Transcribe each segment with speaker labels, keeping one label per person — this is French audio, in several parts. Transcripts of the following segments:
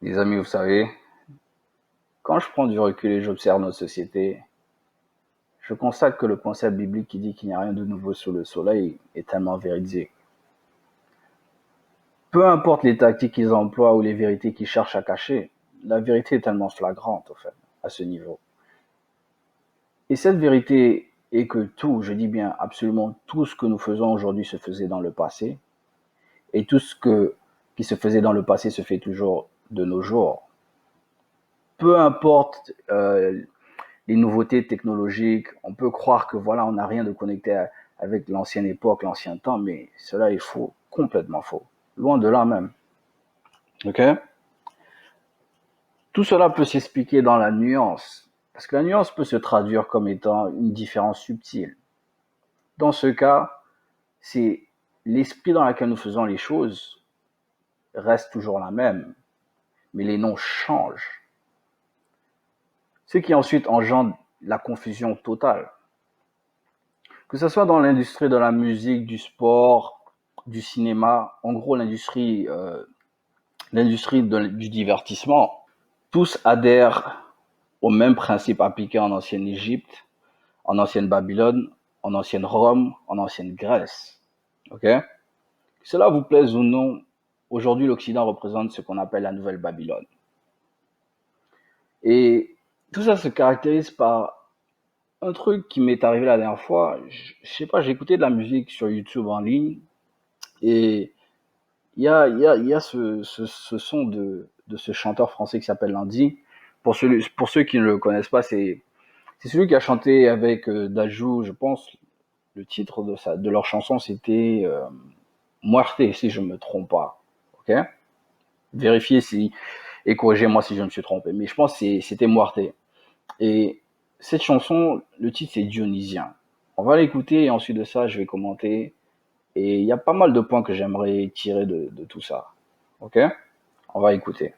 Speaker 1: Les amis, vous savez, quand je prends du recul et j'observe notre société, je constate que le concept biblique qui dit qu'il n'y a rien de nouveau sous le soleil est tellement véridique. Peu importe les tactiques qu'ils emploient ou les vérités qu'ils cherchent à cacher, la vérité est tellement flagrante, au fait, à ce niveau. Et cette vérité est que tout, je dis bien absolument tout ce que nous faisons aujourd'hui se faisait dans le passé, et tout ce qui se faisait dans le passé se fait toujours de nos jours. Peu importe les nouveautés technologiques, on peut croire que voilà, on n'a rien de connecté avec l'ancienne époque, l'ancien temps, mais cela est faux, complètement faux. Loin de là même. Ok? Tout cela peut s'expliquer dans la nuance, parce que la nuance peut se traduire comme étant une différence subtile. Dans ce cas, c'est l'esprit dans lequel nous faisons les choses reste toujours la même, mais les noms changent. Ce qui ensuite engendre la confusion totale. Que ce soit dans l'industrie de la musique, du sport, du cinéma, en gros l'industrie du divertissement, tous adhèrent au même principe appliqué en ancienne Égypte, en ancienne Babylone, en ancienne Rome, en ancienne Grèce. Ok? Que cela vous plaise ou non, aujourd'hui l'Occident représente ce qu'on appelle la nouvelle Babylone. Et tout ça se caractérise par un truc qui m'est arrivé la dernière fois. Je sais pas, j'ai écouté de la musique sur YouTube en ligne et il y a ce son de ce chanteur français qui s'appelle Landy. Pour ceux qui ne le connaissent pas, c'est celui qui a chanté avec Dajou, je pense. Le titre de leur chanson, c'était Muerte, si je ne me trompe pas. Ok? Vérifiez et corrigez-moi si je me suis trompé. Mais je pense que c'était Muerte. Et cette chanson, le titre, c'est Dionysien. On va l'écouter et ensuite de ça, je vais commenter. Et il y a pas mal de points que j'aimerais tirer de tout ça. Ok? On va écouter.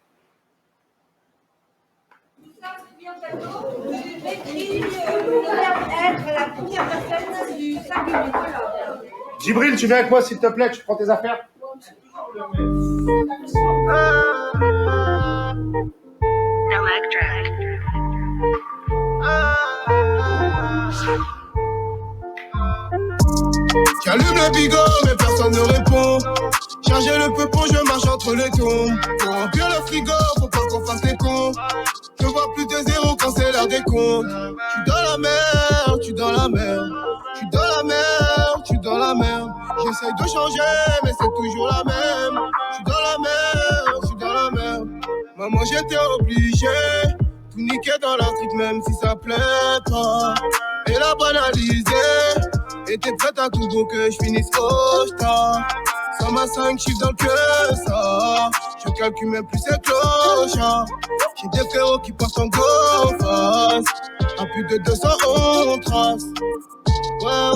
Speaker 2: Djibril, tu viens avec moi s'il te plaît, tu prends tes affaires. J'allume le bigot, mais personne ne répond. Charger le peupon, je marche entre les tombes. Pour remplir le frigo, faut pas qu'on fasse les cons. Je vois plus de zéro quand c'est l'heure des comptes. J'suis dans la merde, j'suis dans la merde. J'suis dans la merde, j'suis dans la merde. J'essaye de changer, mais c'est toujours la même. J'suis dans la merde, j'suis dans la merde. Maman, j'étais obligé. Tout niquer dans la street, même si ça plaît pas. Et la banaliser. Et t'es prête à tout pour que je finisse au star. 125 chiffres dans le cœur, ça. Je calcule même plus ces clochards. J'ai des frérots qui passent en go face. À plus de 200 on trace. Ouais.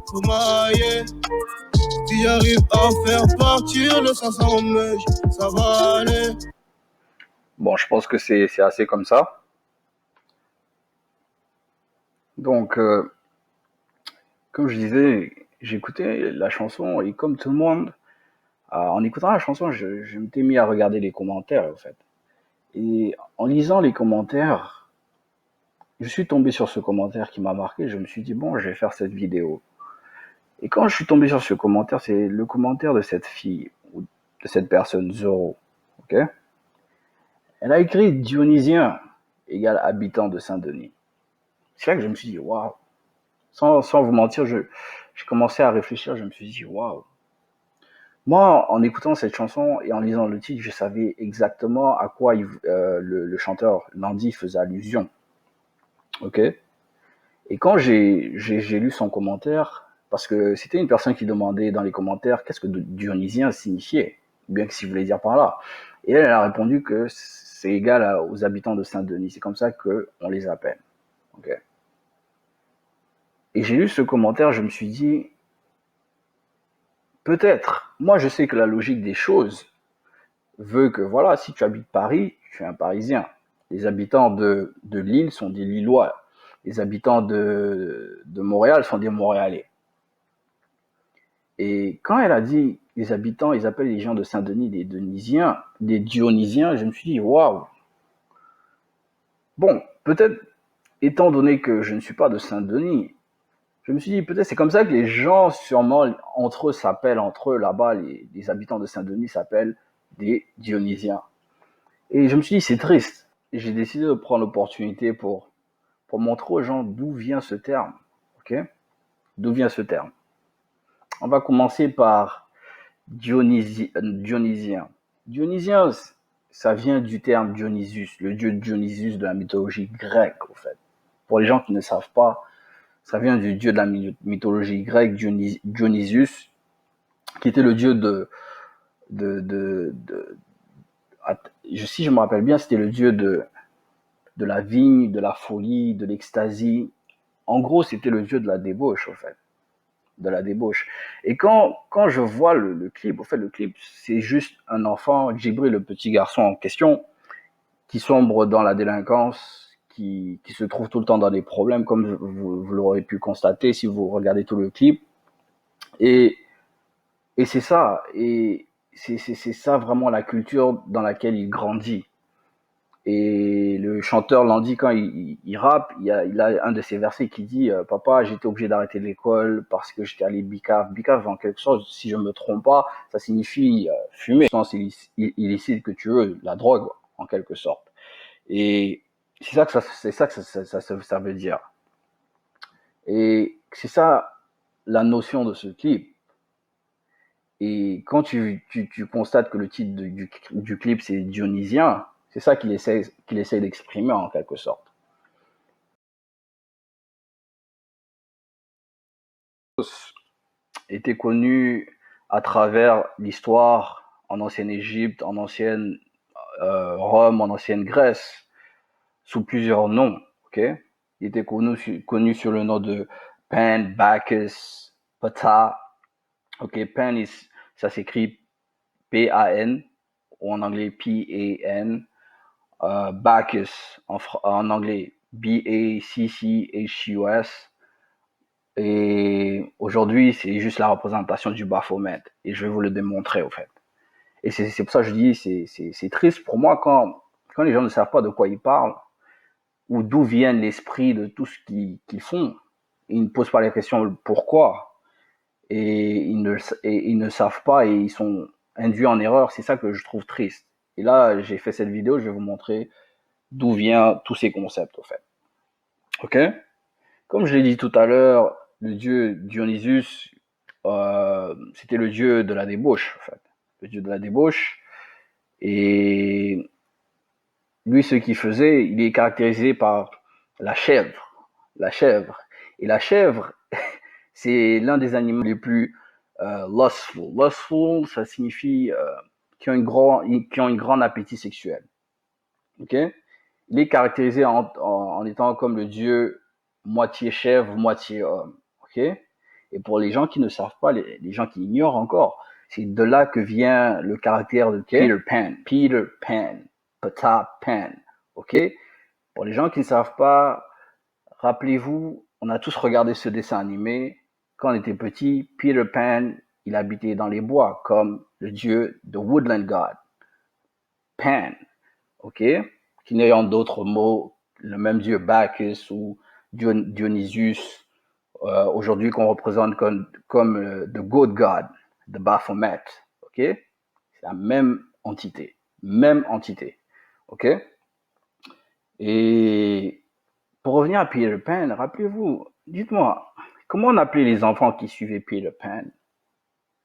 Speaker 2: Faut mailler. Si j'arrive à faire partir le 500 mèches, ça va aller.
Speaker 1: Bon, je pense que c'est assez comme ça. Donc, comme je disais, j'écoutais la chanson et comme tout le monde, en écoutant la chanson, je m'étais mis à regarder les commentaires, en fait. Et en lisant les commentaires, je suis tombé sur ce commentaire qui m'a marqué. Je me suis dit, bon, je vais faire cette vidéo. Et quand je suis tombé sur ce commentaire, c'est le commentaire de cette fille, ou de cette personne, Zoro. Ok? Elle a écrit Dionysien égale habitant de Saint-Denis. C'est là que je me suis dit, waouh. Sans vous mentir, j'ai commencé à réfléchir, je me suis dit, waouh. Moi, en écoutant cette chanson et en lisant le titre, je savais exactement à quoi le chanteur Landy faisait allusion. Ok? Et quand j'ai lu son commentaire, parce que c'était une personne qui demandait dans les commentaires qu'est-ce que Dionysien signifiait, ou bien que s'il voulait dire par là. Et elle a répondu que c'est égal aux habitants de Saint-Denis. C'est comme ça qu'on les appelle. Ok? Et j'ai lu ce commentaire, je me suis dit, peut-être. Moi, je sais que la logique des choses veut que, voilà, si tu habites Paris, tu es un Parisien. Les habitants de Lille sont des Lillois. Les habitants de Montréal sont des Montréalais. Et quand elle a dit les habitants, ils appellent les gens de Saint-Denis des Dionysiens, je me suis dit, waouh. Bon, peut-être, étant donné que je ne suis pas de Saint-Denis, je me suis dit, peut-être c'est comme ça que les gens, sûrement, entre eux s'appellent, entre eux là-bas, les habitants de Saint-Denis s'appellent des Dionysiens. Et je me suis dit, c'est triste. Et j'ai décidé de prendre l'opportunité pour montrer aux gens d'où vient ce terme. Ok? D'où vient ce terme? On va commencer par Dionysien. Dionysien, ça vient du terme Dionysus, le dieu Dionysus de la mythologie grecque, en fait. Pour les gens qui ne savent pas, ça vient du dieu de la mythologie grecque, Dionysus, qui était le dieu si je me rappelle bien, c'était le dieu de la vigne, de la folie, de l'extasie. En gros, c'était le dieu de la débauche, en fait. De la débauche. Et quand je vois le clip, en fait, le clip, c'est juste un enfant, Djibril, le petit garçon en question, qui sombre dans la délinquance, qui se trouve tout le temps dans des problèmes, comme vous l'aurez pu constater si vous regardez tout le clip. Et, et c'est ça. Et c'est ça vraiment la culture dans laquelle il grandit. Et le chanteur Landy, quand il rappe, il a un de ses versets qui dit Papa, j'étais obligé d'arrêter l'école parce que j'étais allé bicave. Bicave, en quelque sorte, si je ne me trompe pas, ça signifie fumer, substance illicite que tu veux, la drogue, en quelque sorte. Et c'est ça que ça veut dire. Et c'est ça la notion de ce clip. Et quand tu constates que le titre du clip, c'est Dionysien, c'est ça qu'il essaie d'exprimer en quelque sorte. Était connu à travers l'histoire en ancienne Égypte, en ancienne Rome, en ancienne Grèce, sous plusieurs noms. Okay? Il était connu sur le nom de Pan, Bacchus, Ptah. Okay, Pan, ça s'écrit P-A-N, ou en anglais P-A-N. Bacchus, en anglais B-A-C-C-H-U-S. Et aujourd'hui, c'est juste la représentation du Baphomet. Et je vais vous le démontrer, au fait. Et c'est pour ça que je dis, c'est triste pour moi quand les gens ne savent pas de quoi ils parlent, ou d'où vient l'esprit de tout ce qu'ils font. Ils ne posent pas les questions pourquoi. Et ils ne savent pas et ils sont induits en erreur. C'est ça que je trouve triste. Et là, j'ai fait cette vidéo, je vais vous montrer d'où viennent tous ces concepts, au fait. Ok? Comme je l'ai dit tout à l'heure, le dieu Dionysus, c'était le dieu de la débauche, en fait. Le dieu de la débauche. Et lui, ce qu'il faisait, il est caractérisé par la chèvre. La chèvre. Et la chèvre, c'est l'un des animaux les plus lustful. Lustful, ça signifie qui ont un grand appétit sexuel. Ok? Il est caractérisé en étant comme le dieu moitié chèvre, moitié homme. Ok? Et pour les gens qui ne savent pas, les gens qui ignorent encore, c'est de là que vient le caractère de Peter Pan. Peter Pan. Ptah Pan. Ok? Pour les gens qui ne savent pas, rappelez-vous, on a tous regardé ce dessin animé. Quand on était petit, Peter Pan, il habitait dans les bois comme le dieu de Woodland God. Pan. Ok? Qui n'ayant d'autres mots, le même dieu Bacchus ou Dionysus, aujourd'hui qu'on représente comme the good God, the Baphomet. Ok? C'est la même entité. Même entité. Ok? Et pour revenir à Peter Pan, rappelez-vous, dites-moi, comment on appelait les enfants qui suivaient Peter Pan?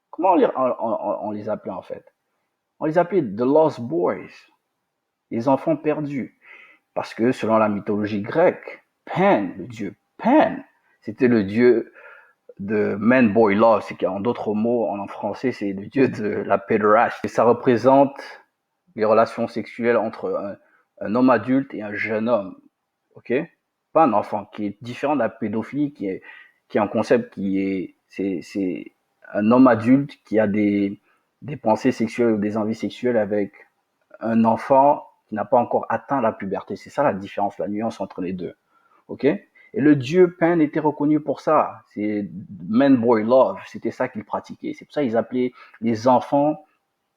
Speaker 1: Comment on les appelait en fait? On les appelait The Lost Boys, les enfants perdus. Parce que selon la mythologie grecque, Pan, le dieu Pan, c'était le dieu de man boy love, c'est qu'en d'autres mots, en français, c'est le dieu de la pédérastie. Et ça représente les relations sexuelles entre un homme adulte et un jeune homme, ok? Pas un enfant, qui est différent de la pédophilie, qui est un concept c'est un homme adulte qui a des pensées sexuelles ou des envies sexuelles avec un enfant qui n'a pas encore atteint la puberté. C'est ça la différence, la nuance entre les deux. Ok? Et Et le dieu Pan était reconnu pour ça. C'est Man Boy Love, c'était ça qu'il pratiquait. C'est pour ça qu'ils appelaient les enfants,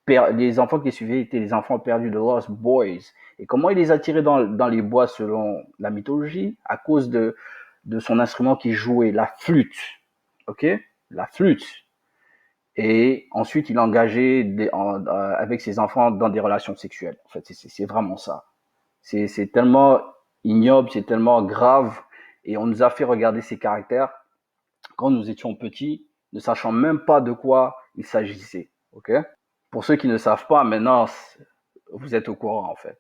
Speaker 1: les enfants qui suivaient étaient les enfants perdus de Lost Boys. Et comment il les attirait dans les bois selon la mythologie? À cause de son instrument qui jouait, la flûte. Ok? La flûte. Et ensuite, il engageait avec ses enfants dans des relations sexuelles. En fait, c'est vraiment ça. C'est tellement ignoble, c'est tellement grave. Et on nous a fait regarder ces caractères quand nous étions petits, ne sachant même pas de quoi il s'agissait. Ok? Pour ceux qui ne savent pas, maintenant, vous êtes au courant, en fait.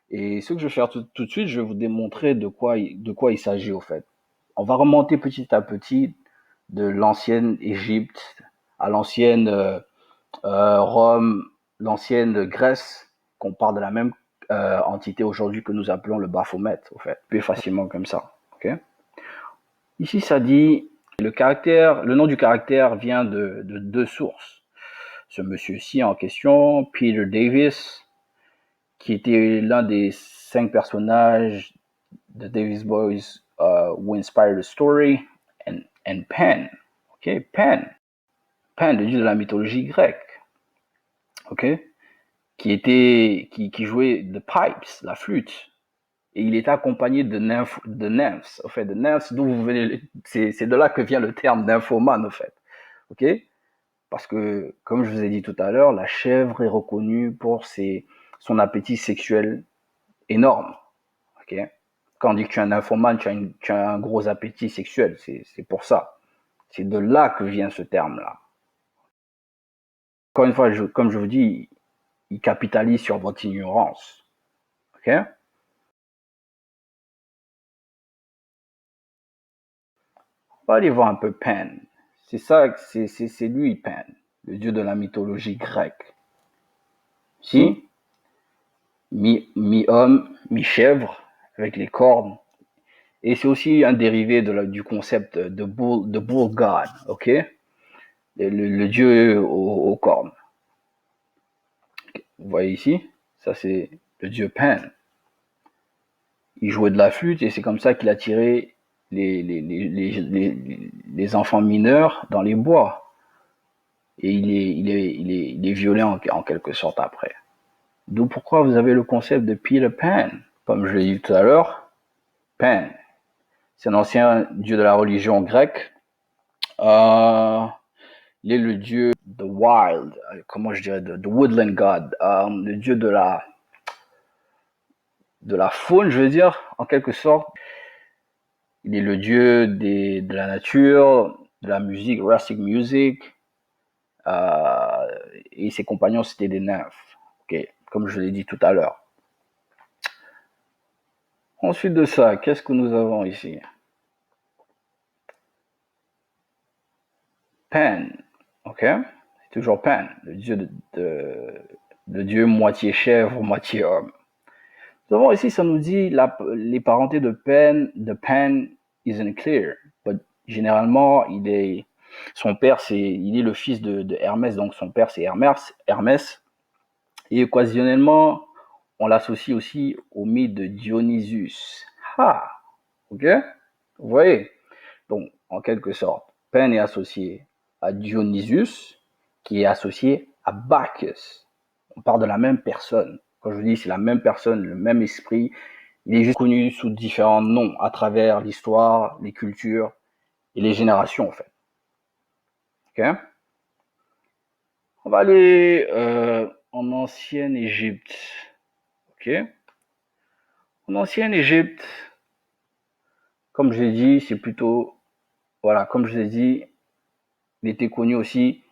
Speaker 1: Et ce que je vais faire tout de suite, je vais vous démontrer de quoi il s'agit, au fait. On va remonter petit à petit de l'ancienne Égypte à l'ancienne Rome, l'ancienne Grèce, qu'on parle de la même entité aujourd'hui que nous appelons le Baphomet, au fait, plus facilement comme ça. Okay? Ici, ça dit le nom du caractère vient de deux sources. Ce monsieur-ci en question, Peter Davis, qui était l'un des 5 personnages de Davis Boys who inspired the story, and Pan. Okay? Pan, le dieu de la mythologie grecque. Okay? qui jouait the pipes, la flûte. Et il était accompagné de nymphs, au fait, de nymphs, d'où vous venez, c'est de là que vient le terme nymphomane, au fait. Ok? Parce que, comme je vous ai dit tout à l'heure, la chèvre est reconnue pour son appétit sexuel énorme. Ok? Quand on dit que tu es un nymphomane, tu as un gros appétit sexuel. C'est pour ça. C'est de là que vient ce terme-là. Encore une fois, comme je vous dis, il capitalise sur votre ignorance. Ok? On va aller voir un peu Pan. C'est ça, c'est lui Pan, le dieu de la mythologie grecque. Si, mi-homme, mi-chèvre, avec les cornes. Et c'est aussi un dérivé du concept de bull god, ok? Le dieu aux cornes. Vous voyez ici, ça c'est le dieu Pan. Il jouait de la flûte et c'est comme ça qu'il attirait les enfants mineurs dans les bois. Et il est violé en quelque sorte après. D'où pourquoi vous avez le concept de Peter Pan. Comme je l'ai dit tout à l'heure, Pan, c'est un ancien dieu de la religion grecque. Il est le dieu de wild, comment je dirais, de woodland god, le dieu de la faune, je veux dire, en quelque sorte. Il est le dieu de la nature, de la musique, rustic music, et ses compagnons c'était des nymphes, okay, comme je l'ai dit tout à l'heure. Ensuite de ça, qu'est-ce que nous avons ici? Pan, ok? C'est toujours Pan, le dieu le dieu moitié chèvre, moitié homme. Nous avons ici, ça nous dit les parentés de Pan isn't clear, but généralement son père il est le fils de Hermès, donc son père c'est Hermès, et occasionnellement on l'associe aussi au mythe de Dionysus. Ah, ok? Vous voyez? Donc, en quelque sorte, Pan est associé à Dionysus, qui est associé à Bacchus. On parle de la même personne. Quand je vous dis c'est la même personne, le même esprit, il est juste connu sous différents noms à travers l'histoire, les cultures et les générations, en fait. Ok? On va aller en ancienne Égypte. Ok? En ancienne Égypte, comme je l'ai dit, c'est plutôt, voilà, comme je l'ai dit, il était connu aussi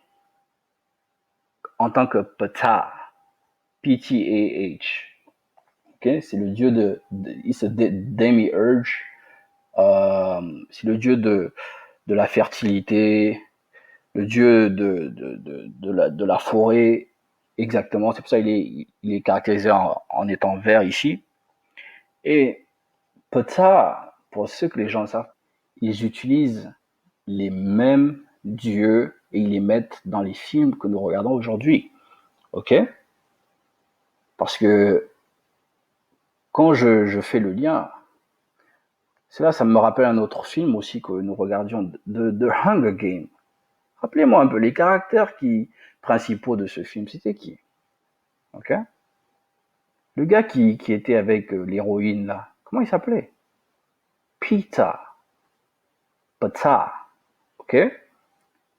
Speaker 1: en tant que Ptah, P-T-A-H. Okay? C'est le dieu it's a demiurge. C'est le dieu de la fertilité, le dieu de la forêt, exactement. C'est pour ça qu'il est caractérisé en étant vert ici. Et Ptah, pour ceux que les gens savent, ils utilisent les mêmes dieux et ils les mettent dans les films que nous regardons aujourd'hui. Ok? Parce que quand je fais le lien, Cela, ça me rappelle un autre film aussi que nous regardions, de Hunger Games. Rappelez-moi un peu les caractères principaux de ce film, c'était qui? Ok? Le gars qui était avec l'héroïne là, comment il s'appelait? Peter, Pata, ok?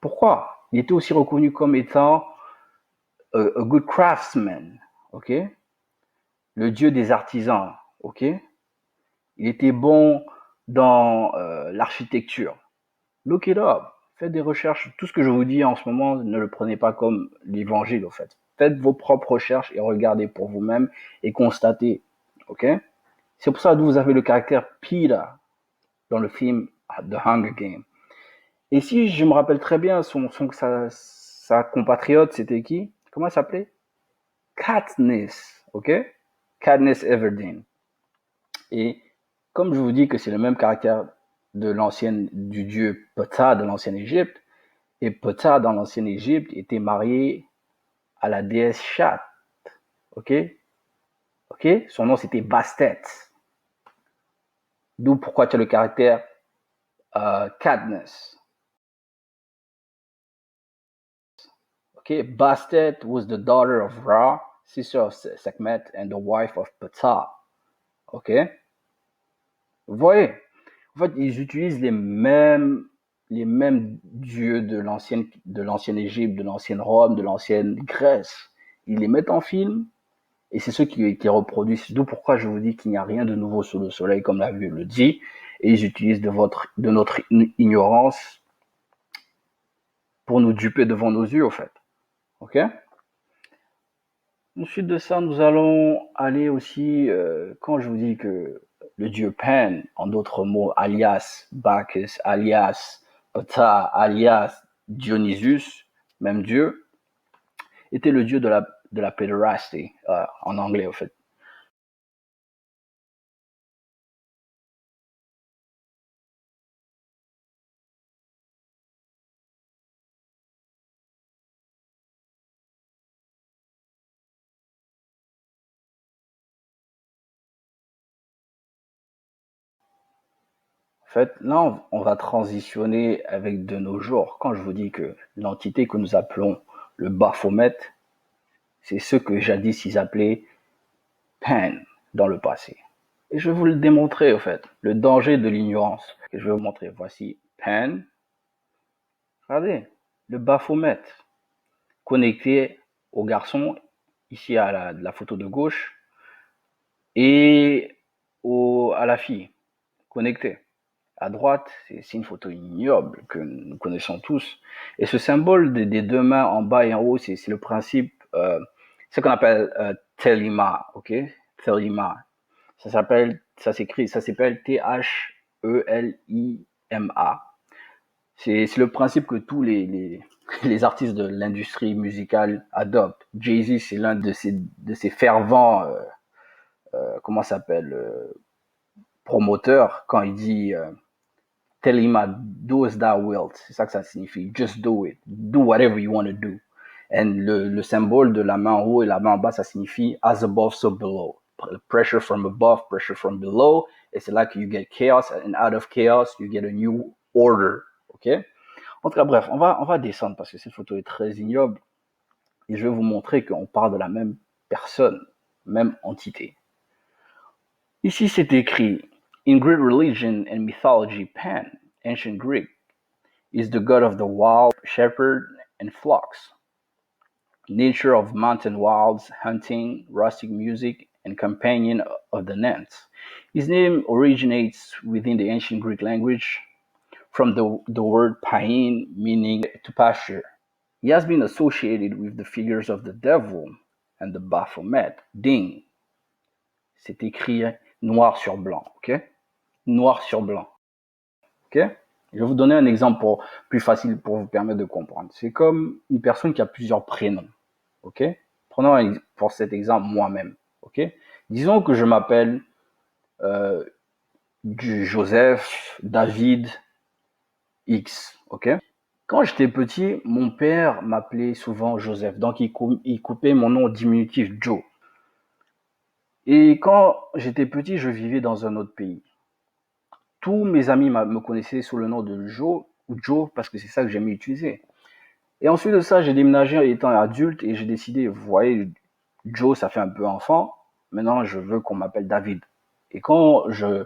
Speaker 1: Pourquoi? Il était aussi reconnu comme étant a good craftsman, ok? Le dieu des artisans, ok? Il était bon dans l'architecture. Look it up. Faites des recherches. Tout ce que je vous dis en ce moment, ne le prenez pas comme l'évangile, au fait. Faites vos propres recherches et regardez pour vous-même et constatez, ok? C'est pour ça que vous avez le caractère Peter dans le film The Hunger Games. Et si je me rappelle très bien, sa compatriote, c'était qui? Comment elle s'appelait? Katniss, ok? Katniss Everdeen. Et comme je vous dis que c'est le même caractère du dieu Ptah de l'ancienne Égypte, et Ptah dans l'ancienne Égypte était marié à la déesse Chat, ok? Ok? Son nom c'était Bastet. D'où pourquoi tu as le caractère Katniss. Okay, Bastet was the daughter of Ra, sister of Sekhmet, and the wife of Ptah. Ok? Vous voyez? En fait, ils utilisent les mêmes dieux de l'ancienne Égypte, de l'ancienne Rome, de l'ancienne Grèce. Ils les mettent en film et c'est ceux qui reproduisent. D'où pourquoi je vous dis qu'il n'y a rien de nouveau sous le soleil, comme la Bible le dit, et ils utilisent de notre ignorance pour nous duper devant nos yeux, en fait. Ok? Ensuite de ça, nous allons aller aussi, quand je vous dis que le dieu Pan, en d'autres mots, alias Bacchus, alias Ptah, alias Dionysus, même dieu, était le dieu de la pederasty, en anglais, en fait. En fait, là, on va transitionner avec de nos jours. Quand je vous dis que l'entité que nous appelons le Baphomet, c'est ce que jadis ils appelaient Pan dans le passé. Et je vais vous le démontrer, au fait, le danger de l'ignorance. Je vais vous montrer. Voici Pan. Regardez, le Baphomet connecté au garçon, ici à la photo de gauche, et à la fille, connectée. À droite, c'est une photo ignoble que nous connaissons tous. Et ce symbole des deux mains en bas et en haut, c'est le principe, ce qu'on appelle Thelema, ok? Thelema. Ça s'appelle T-H-E-L-I-M-A. C'est le principe que tous les artistes de l'industrie musicale adoptent. Jay-Z, c'est l'un de ces fervents, comment ça s'appelle, promoteurs, quand il dit tell him do as thou wilt. C'est ça que ça signifie. Just do it. Do whatever you want to do. Et le symbole de la main en haut et la main en bas, ça signifie as above, so below. Pressure from above, pressure from below. Et c'est là que you get chaos. And out of chaos, you get a new order. OK? En tout cas, bref, on va descendre parce que cette photo est très ignoble. Et je vais vous montrer qu'on parle de la même personne, même entité. Ici, c'est écrit In Greek religion and mythology, Pan, ancient Greek, is the god of the wild, shepherd, and flocks, nature of mountain wilds, hunting, rustic music, and companion of the nymphs. His name originates within the ancient Greek language from the word pain, meaning to pasture. He has been associated with the figures of the devil and the Baphomet, Ding. C'est écrit noir sur blanc, ok? Noir sur blanc. Ok? Je vais vous donner un exemple plus facile pour vous permettre de comprendre. C'est comme une personne qui a plusieurs prénoms. Ok? Prenons pour cet exemple moi-même. Ok? Disons que je m'appelle Joseph David X. Ok? Quand j'étais petit, mon père m'appelait souvent Joseph. Donc il coupait mon nom diminutif Joe. Et quand j'étais petit, je vivais dans un autre pays. tous mes amis me connaissaient sous le nom de Joe ou Joe parce que c'est ça que j'aimais utiliser. Et ensuite de ça, j'ai déménagé étant adulte et j'ai décidé, vous voyez, Joe, ça fait un peu enfant. Maintenant, je veux qu'on m'appelle David. Et quand je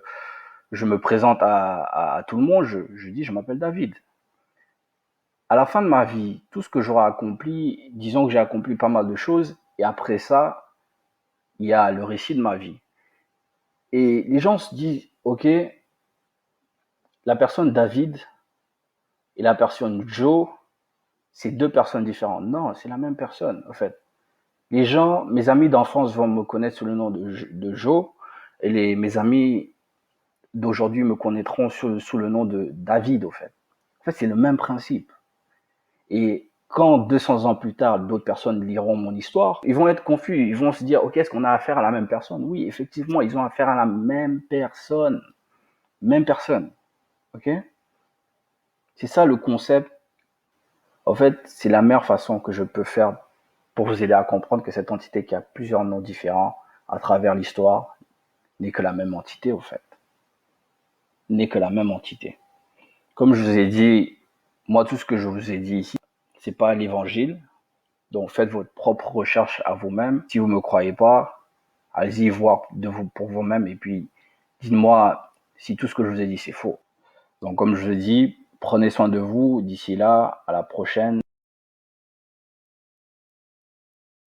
Speaker 1: me présente à tout le monde, je dis, je m'appelle David. À la fin de ma vie, tout ce que j'aurai accompli, disons que j'ai accompli pas mal de choses, et après ça, il y a le récit de ma vie. Et les gens se disent, ok, la personne David et la personne Joe, c'est deux personnes différentes. Non, c'est la même personne, en fait. Les gens, mes amis d'enfance vont me connaître sous le nom de Joe, et mes amis d'aujourd'hui me connaîtront sous le nom de David, au fait. En fait, c'est le même principe. Et quand 200 ans plus tard, d'autres personnes liront mon histoire, ils vont être confus, ils vont se dire, ok, est-ce qu'on a affaire à la même personne? Oui, effectivement, ils ont affaire à la même personne. Même personne. Ok? C'est ça le concept. En fait, c'est la meilleure façon que je peux faire pour vous aider à comprendre que cette entité qui a plusieurs noms différents à travers l'histoire n'est que la même entité, au fait. N'est que la même entité. Comme je vous ai dit, moi, tout ce que je vous ai dit ici, c'est pas l'évangile. Donc, faites votre propre recherche à vous-même. Si vous me croyez pas, allez-y voir pour vous-même et puis dites-moi si tout ce que je vous ai dit c'est faux. Donc, comme je vous ai dit, prenez soin de vous. D'ici là, à la prochaine.